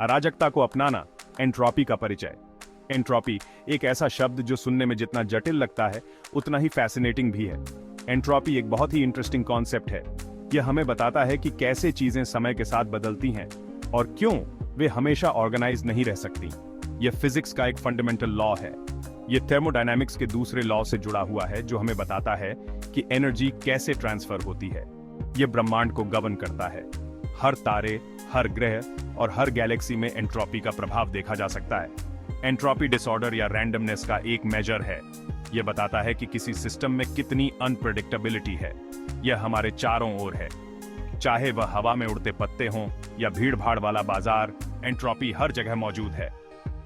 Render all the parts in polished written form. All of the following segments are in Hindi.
अराजकता को अपनाना, एंट्रोपी का परिचय। एंट्रोपी एक ऐसा शब्द जो सुनने में जितना जटिल लगता है उतना ही फैसिनेटिंग भी है। एंट्रोपी एक बहुत ही इंटरेस्टिंग कॉन्सेप्ट है। यह हमें बताता है कि कैसे चीजें समय के साथ बदलती हैं और क्यों वे हमेशा ऑर्गेनाइज नहीं रह सकती। यह फिजिक्स का एक फंडामेंटल लॉ है। यह थर्मोडायनामिक्स के दूसरे लॉ से जुड़ा हुआ है जो हमें बताता है कि एनर्जी कैसे ट्रांसफर होती है। यह ब्रह्मांड को गवर्न करता है। हर तारे, हर ग्रह और हर गैलेक्सी में एंट्रोपी का प्रभाव देखा जा सकता है। एंट्रोपी डिसऑर्डर या रैंडमनेस का एक मेजर है। यह बताता है कि किसी सिस्टम में कितनी अनप्रेडिक्टेबिलिटी है। यह हमारे चारों ओर है, चाहे वह हवा में उड़ते पत्ते हों या भीड़ भाड़ वाला बाजार, एंट्रोपी हर जगह मौजूद है।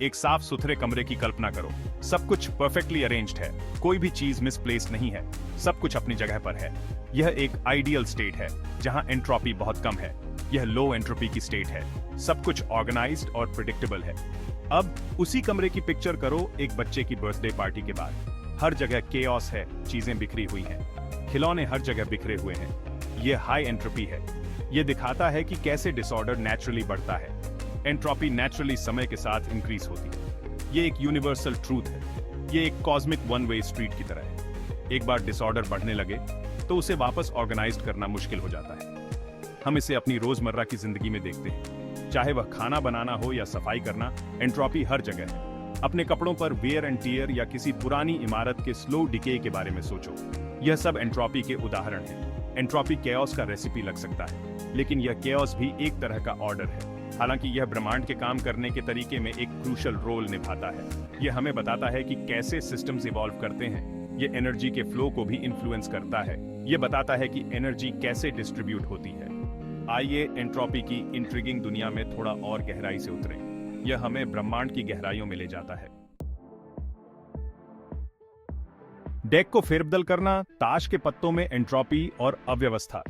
एक साफ सुथरे कमरे की कल्पना करो। सब कुछ परफेक्टली अरेंज्ड है, कोई भी चीज मिसप्लेस्ड नहीं है, सब कुछ अपनी जगह पर है। यह एक आइडियल स्टेट है जहां एंट्रोपी बहुत कम है। यह लो एंट्रोपी की स्टेट है, सब कुछ ऑर्गेनाइज्ड और प्रिडिक्टेबल है। अब उसी कमरे की पिक्चर करो एक बच्चे की बर्थडे पार्टी के बाद। हर जगह केओस है, चीजें बिखरी हुई हैं, खिलौने हर जगह बिखरे हुए हैं। यह हाई एंट्रोपी है। यह दिखाता है कि कैसे डिसऑर्डर नेचुरली बढ़ता है। एंट्रोपी नेचुरली समय के साथ इंक्रीज होती है। यह एक यूनिवर्सल ट्रूथ है। यह एक कॉस्मिक वन वे स्ट्रीट की तरह है। एक बार डिसऑर्डर बढ़ने लगे तो उसे वापस ऑर्गेनाइज्ड करना मुश्किल हो जाता है। हम इसे अपनी रोजमर्रा की जिंदगी में देखते हैं, चाहे वह खाना बनाना हो या सफाई करना, एंट्रोपी हर जगह है। अपने कपड़ों पर वेयर एंड टियर या किसी पुरानी इमारत के स्लो डिके के बारे में सोचो। यह सब एंट्रोपी के उदाहरण हैं। एंट्रोपी केओस का रेसिपी लग सकता है, लेकिन यह केओस भी एक तरह का ऑर्डर है। हालांकि यह ब्रह्मांड के काम करने के तरीके में एक क्रूशल रोल निभाता है। यह हमें बताता है कि कैसे सिस्टम्स इवॉल्व करते हैं। यह एनर्जी के फ्लो को भी इन्फ्लुएंस करता है। यह बताता है कि एनर्जी कैसे डिस्ट्रीब्यूट होती है। आइए एंट्रोपी की इंट्रिगिंग दुनिया में थोड़ा और गहराई से उतरें। यह हमें ब्रह्मांड की गहराइयों में ले जाता है। डेक को फेरबदल करना, ताश के पत्तों में एंट्रोपी और अव्यवस्था।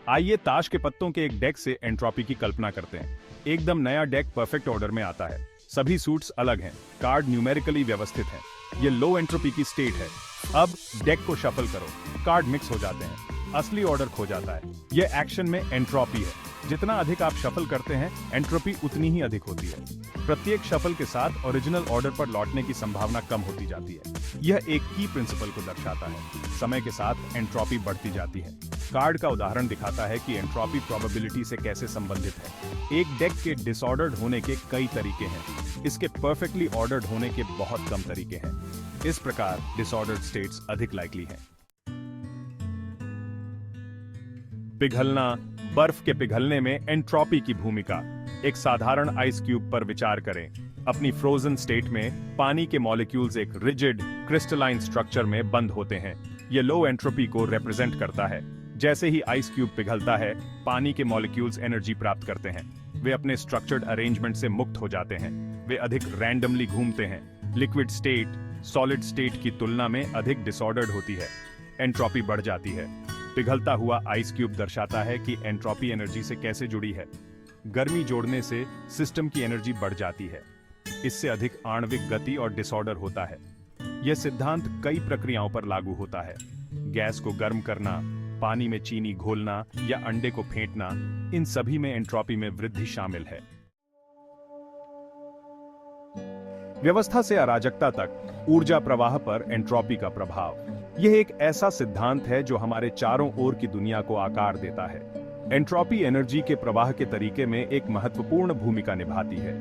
आइए ताश के पत्तों के एक डेक से एंट्रोपी की कल्पना करते हैं। एकदम नया डेक परफेक्ट ऑर्डर में आता है। सभी सूट्स अलग हैं, कार्ड न्यूमेरिकली व्यवस्थित हैं। यह लो एंट्रोपी की स्टेट है। अब डेक को शफल करो, कार्ड मिक्स हो जाते हैं, असली ऑर्डर खो जाता है। यह एक्शन में एंट्रोपी है। जितना अधिक आप शफल करते हैं, एंट्रोपी उतनी ही अधिक होती है। प्रत्येक शफल के साथ ओरिजिनल ऑर्डर पर लौटने की संभावना कम होती जाती है। यह एक की प्रिंसिपल को दर्शाता है। समय के साथ एंट्रोपी बढ़ती जाती है। कार्ड का उदाहरण दिखाता है कि एंट्रोपी प्रोबेबिलिटी से कैसे संबंधित है। एक डेक के डिसऑर्डर्ड होने के कई तरीके हैं। इसके परफेक्टली ऑर्डर्ड होने के बहुत कम तरीके हैं। इस प्रकार डिसऑर्डर्ड स्टेट्स अधिक लाइकली हैं। पिघलना, बर्फ के पिघलने में एंट्रोपी की भूमिका। एक साधारण आइस क्यूब पर विचार करें। अपनी फ्रोजन स्टेट में पानी के मॉलिक्यूल्स एक रिजिड क्रिस्टलाइन स्ट्रक्चर में बंद होते हैं। यह लो एंट्रोपी को रिप्रेजेंट करता है। जैसे ही आइस क्यूब पिघलता है, पानी के मॉलिक्यूल्स एनर्जी प्राप्त करते हैं। वे अपने स्ट्रक्चर्ड अरेंजमेंट से मुक्त हो जाते हैं। वे अधिक रैंडमली घूमते हैं। लिक्विड स्टेट सॉलिड स्टेट की तुलना में अधिक डिसऑर्डर्ड होती है। एंट्रोपी बढ़ जाती है। पिघलता हुआ आइस क्यूब दर्शाता है कि एंट्रोपी एनर्जी से कैसे जुड़ी है। गर्मी जोड़ने से सिस्टम की एनर्जी बढ़ जाती है। इससे अधिक आणविक गति और डिसऑर्डर होता है। यह सिद्धांत कई प्रक्रियाओं पर लागू होता है। गैस को गर्म करना, पानी में चीनी घोलना या अंडे को फेंटना, इन सभी में एंट्रोपी में वृद्धि शामिल है। व्यवस्था से अराजकता तक ऊर्जा प्रवाह पर एंट्रोपी का प्रभाव। यह एक ऐसा सिद्धांत है जो हमारे चारों ओर की दुनिया को आकार देता है। एंट्रोपी एनर्जी के प्रवाह के तरीके में एक महत्वपूर्ण भूमिका निभाती है।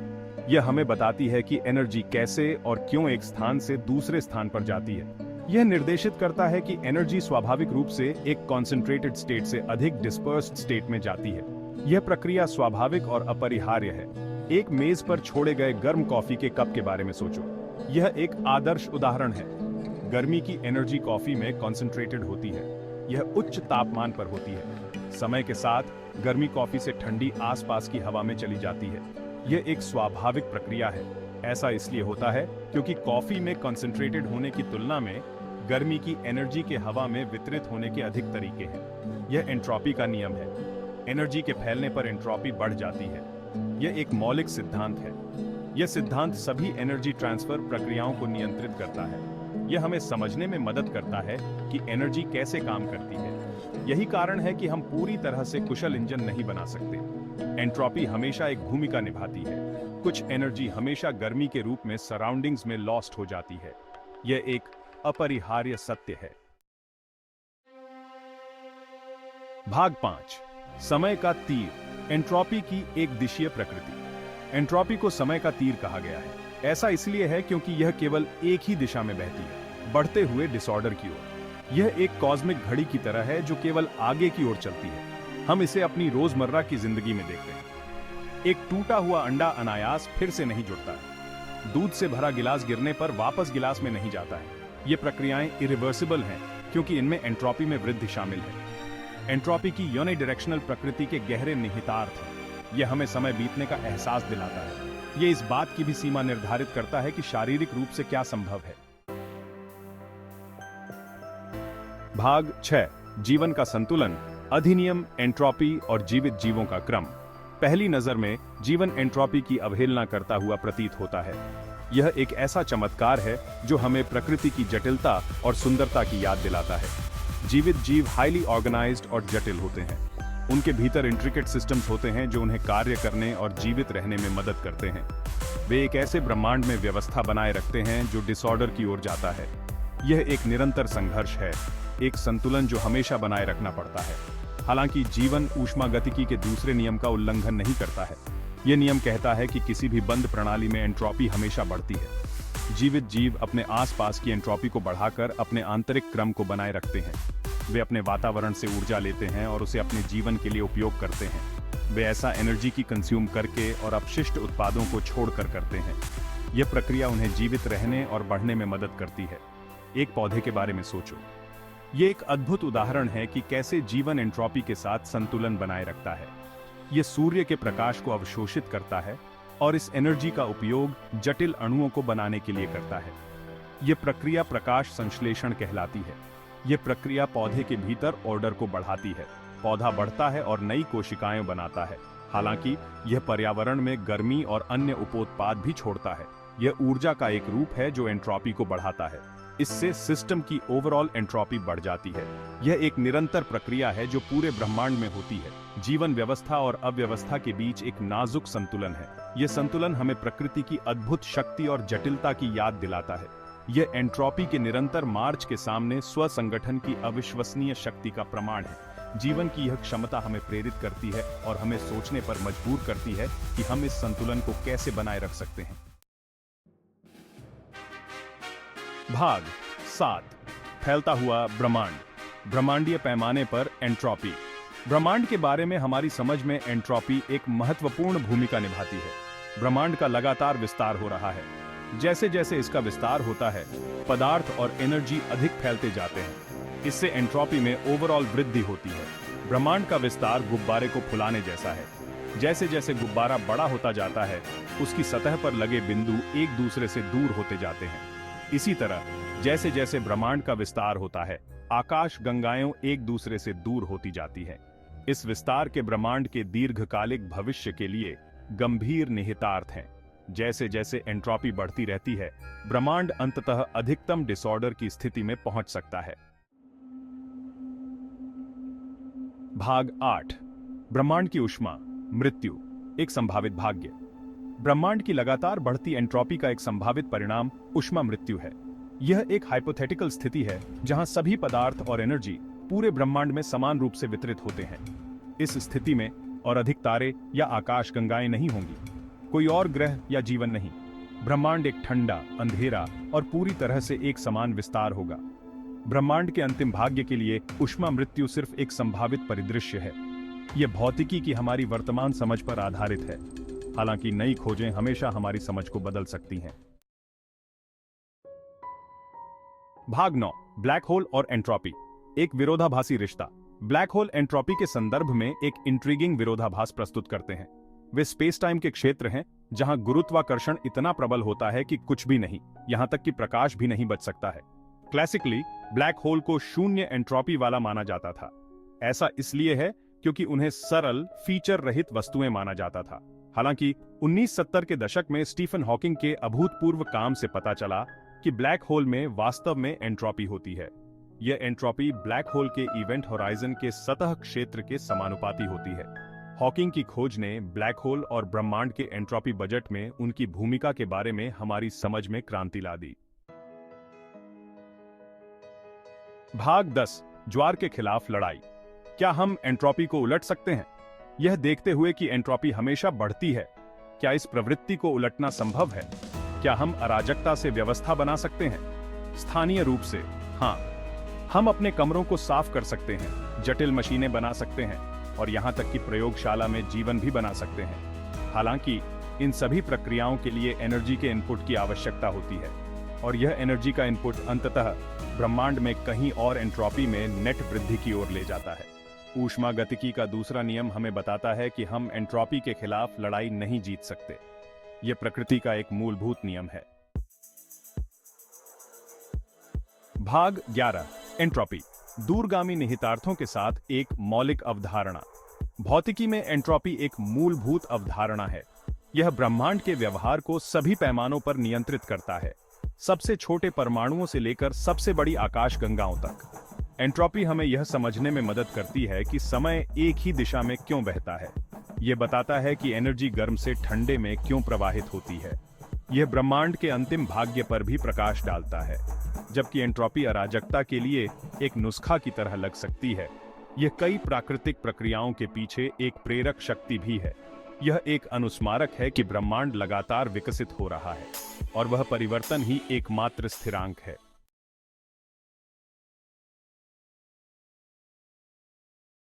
यह हमें बताती है कि एनर्जी कैसे और क्यों एक स्थान से दूसरे स्थान पर जाती है। यह निर्देशित करता है कि एनर्जी स्वाभाविक रूप से एक कॉन्सेंट्रेटेड स्टेट से अधिक डिस्पर्स्ड स्टेट में जाती है। यह प्रक्रिया स्वाभाविक और अपरिहार्य है। एक मेज पर छोड़े गए गर्म कॉफी के कप के बारे में सोचो। यह एक आदर्श उदाहरण है। गर्मी की एनर्जी कॉफी में कॉन्सेंट्रेटेड होती है। यह उच्च तापमान पर होती है। समय के साथ गर्मी कॉफी से ठंडी आसपास की हवा में चली जाती है। यह एक स्वाभाविक प्रक्रिया है। ऐसा इसलिए होता है क्योंकि कॉफी में कॉन्सेंट्रेटेड होने की तुलना में गर्मी की एनर्जी के हवा में वितरित होने के अधिक तरीके हैं। यह एंट्रोपी का नियम है। एनर्जी के फैलने पर एंट्रोपी बढ़ जाती है। यह एक मौलिक सिद्धांत है। यह सिद्धांत सभी एनर्जी ट्रांसफर प्रक्रियाओं को नियंत्रित करता है। यह हमें समझने में मदद करता है कि एनर्जी कैसे काम करती है। यही कारण है कि हम पूरी तरह से कुशल इंजन नहीं बना सकते। एंट्रोपी हमेशा एक भूमिका निभाती है। कुछ एनर्जी हमेशा गर्मी के रूप में सराउंडिंग्स में लॉस्ट हो जाती है। यह एक अपरिहार्य सत्य है। भाग 5, समय का तीर। एंट्रोपी की एक दिशीय प्रकृति। एंट्रोपी को समय का तीर कहा गया है। ऐसा इसलिए है क्योंकि यह केवल एक ही दिशा में बहती है, बढ़ते हुए डिसऑर्डर की ओर। यह एक कॉस्मिक घड़ी की तरह है जो केवल आगे की ओर चलती है। हम इसे अपनी रोजमर्रा की जिंदगी में देखते हैं। एक टूटा हुआ अंडा अनायास फिर से नहीं जुड़ता है। दूध से भरा गिलास गिरने पर वापस गिलास में नहीं जाता है। ये प्रक्रियाएं इरिवर्सिबल हैं क्योंकि इनमें एंट्रोपी में वृद्धि शामिल है। एंट्रोपी की यूनिडायरेक्शनल प्रकृति के गहरे निहितार्थ हैं। यह हमें समय बीतने का एहसास दिलाता है। यह इस बात की भी सीमा निर्धारित करता है कि शारीरिक रूप से क्या संभव है। भाग 6, जीवन का संतुलन, अधिनियम, एंट्रोपी और जीवित जीवों का क्रम। पहली नजर में जीवन एंट्रोपी की अवहेलना करता हुआ प्रतीत होता है। यह एक ऐसा चमत्कार है जो हमें प्रकृति की जटिलता और सुंदरता की याद दिलाता है। जीवित जीव हाईली ऑर्गेनाइज्ड और जटिल होते हैं। उनके भीतर इंट्रिकेट सिस्टम्स होते हैं जो उन्हें कार्य करने और जीवित रहने में मदद करते हैं। वे एक ऐसे ब्रह्मांड में व्यवस्था बनाए रखते हैं जो डिसऑर्डर की ओर जाता है। यह एक निरंतर संघर्ष है, एक संतुलन जो हमेशा बनाए रखना पड़ता है। हालांकि जीवन ऊष्मागतिकी के दूसरे नियम का उल्लंघन नहीं करता है। यह नियम कहता है कि किसी भी बंद प्रणाली में एंट्रोपी हमेशा बढ़ती है। जीवित जीव अपने आसपास की एंट्रोपी को बढ़ाकर अपने आंतरिक क्रम को बनाए रखते हैं। वे अपने वातावरण से ऊर्जा लेते हैं और उसे अपने जीवन के लिए उपयोग करते हैं। वे ऐसा एनर्जी की कंज्यूम करके और अपशिष्ट उत्पादों को छोड़कर करते हैं। यह प्रक्रिया उन्हें जीवित रहने और बढ़ने में मदद करती है। एक पौधे के बारे में सोचो। यह एक अद्भुत उदाहरण है कि कैसे जीवन एंट्रोपी के साथ संतुलन बनाए रखता है। यह सूर्य के प्रकाश को अवशोषित करता है और इस एनर्जी का उपयोग जटिल अणुओं को बनाने के लिए करता है। यह प्रक्रिया प्रकाश संश्लेषण कहलाती है। यह प्रक्रिया पौधे के भीतर ऑर्डर को बढ़ाती है। पौधा बढ़ता है और नई कोशिकाएं बनाता है। हालांकि यह पर्यावरण में गर्मी और अन्य उपोत्पाद भी छोड़ता है। यह ऊर्जा का एक रूप है जो एंट्रोपी को बढ़ाता है। इससे सिस्टम की ओवरऑल एंट्रोपी बढ़ जाती है। यह एक निरंतर प्रक्रिया है जो पूरे ब्रह्मांड में होती है। जीवन व्यवस्था और अव्यवस्था के बीच एक नाजुक संतुलन है। यह संतुलन हमें प्रकृति की अद्भुत शक्ति और जटिलता की याद दिलाता है। यह एंट्रोपी के निरंतर मार्च के सामने स्व संगठन की अविश्वसनीय शक्ति का प्रमाण है। जीवन की यह क्षमता हमें प्रेरित करती है और हमें सोचने पर मजबूर करती है कि हम इस संतुलन को कैसे बनाए रख सकते हैं। भाग 7, फैलता हुआ ब्रह्मांड। ब्रह्मांडीय पैमाने पर एंट्रोपी। ब्रह्मांड के बारे में हमारी समझ में एंट्रोपी एक महत्वपूर्ण भूमिका निभाती है। ब्रह्मांड का लगातार विस्तार हो रहा है। जैसे जैसे इसका विस्तार होता है, पदार्थ और एनर्जी अधिक फैलते जाते हैं। इससे एंट्रोपी में ओवरऑल वृद्धि होती है। ब्रह्मांड का विस्तार गुब्बारे को फुलाने जैसा है। जैसे जैसे गुब्बारा बड़ा होता जाता है, उसकी सतह पर लगे बिंदु एक दूसरे से दूर होते जाते हैं। इसी तरह जैसे जैसे ब्रह्मांड का विस्तार होता है, आकाश गंगाएं एक दूसरे से दूर होती जाती है। इस विस्तार के ब्रह्मांड के दीर्घकालिक भविष्य के लिए गंभीर निहितार्थ हैं। जैसे जैसे एंट्रोपी बढ़ती रहती है, ब्रह्मांड अंततः अधिकतम डिसऑर्डर की स्थिति में पहुंच सकता है। भाग 8, ब्रह्मांड की ऊष्मा, मृत्यु, एक संभावित भाग्य। ब्रह्मांड की लगातार बढ़ती एंट्रोपी का एक संभावित परिणाम ऊष्मा मृत्यु है। यह एक हाइपोथेटिकल स्थिति है जहां सभी पदार्थ और एनर्जी पूरे ब्रह्मांड में समान रूप से वितरित होते हैं। इस स्थिति में और अधिक तारे या आकाश गंगाएं नहीं होंगी। कोई और ग्रह या जीवन नहीं। ब्रह्मांड एक ठंडा, अंधेरा और पूरी तरह से एक समान विस्तार होगा। ब्रह्मांड के अंतिम भाग्य के लिए ऊष्मा मृत्यु सिर्फ एक संभावित परिदृश्य है। यह भौतिकी की हमारी वर्तमान समझ पर आधारित है। हालांकि नई खोजें हमेशा हमारी समझ को बदल सकती हैं। भाग 9, ब्लैक होल और एंट्रोपी, एक विरोधाभासी रिश्ता। ब्लैक होल एंट्रोपी के संदर्भ में एक इंट्रिगिंग विरोधाभास प्रस्तुत करते हैं। वे स्पेस टाइम के क्षेत्र हैं जहां गुरुत्वाकर्षण इतना प्रबल होता है कि कुछ भी नहीं, यहां तक कि प्रकाश भी नहीं बच सकता है। क्लासिकली ब्लैक होल को शून्य एंट्रोपी वाला माना जाता था। ऐसा इसलिए है क्योंकि उन्हें सरल, फीचर रहित वस्तुएं माना जाता था। हालांकि 1970 के दशक में स्टीफन हॉकिंग के अभूतपूर्व काम से पता चला कि ब्लैक होल में वास्तव में एंट्रोपी होती है। यह एंट्रोपी ब्लैक होल के इवेंट होराइजन के सतह क्षेत्र के समानुपाती होती है। हॉकिंग की खोज ने ब्लैक होल और ब्रह्मांड के एंट्रोपी बजट में उनकी भूमिका के बारे में हमारी समझ में क्रांति ला दी। भाग 10, ज्वार के खिलाफ लड़ाई। क्या हम एंट्रोपी को उलट सकते हैं? यह देखते हुए कि एंट्रोपी हमेशा बढ़ती है, क्या इस प्रवृत्ति को उलटना संभव है? क्या हम अराजकता से व्यवस्था बना सकते हैं? स्थानीय रूप से हाँ, हम अपने कमरों को साफ कर सकते हैं, जटिल मशीनें बना सकते हैं और यहां तक कि प्रयोगशाला में जीवन भी बना सकते हैं। हालांकि इन सभी प्रक्रियाओं के लिए एनर्जी के इनपुट की आवश्यकता होती है और यह एनर्जी का इनपुट अंततः ब्रह्मांड में कहीं और एंट्रोपी में नेट वृद्धि की ओर ले जाता है। ऊष्मागतिकी का दूसरा नियम हमें बताता है कि हम एंट्रोपी के खिलाफ लड़ाई नहीं जीत सकते। यह प्रकृति का एक मूलभूत नियम है। भाग 11, एंट्रोपी, दूरगामी निहितार्थों के साथ एक मौलिक अवधारणा। भौतिकी में एंट्रोपी एक मूलभूत अवधारणा है। यह ब्रह्मांड के व्यवहार को सभी पैमानों पर नियंत्रित करता है, सबसे छोटे परमाणुओं से लेकर सबसे बड़ी आकाशगंगाओं तक। एंट्रोपी हमें यह समझने में मदद करती है कि समय एक ही दिशा में क्यों बहता है। यह बताता है कि एनर्जी गर्म से ठंडे में क्यों प्रवाहित होती है। यह ब्रह्मांड के अंतिम भाग्य पर भी प्रकाश डालता है। जबकि एंट्रोपी अराजकता के लिए एक नुस्खा की तरह लग सकती है, यह कई प्राकृतिक प्रक्रियाओं के पीछे एक प्रेरक शक्ति भी है। यह एक अनुस्मारक है कि ब्रह्मांड लगातार विकसित हो रहा है और वह परिवर्तन ही एकमात्र स्थिरांक है।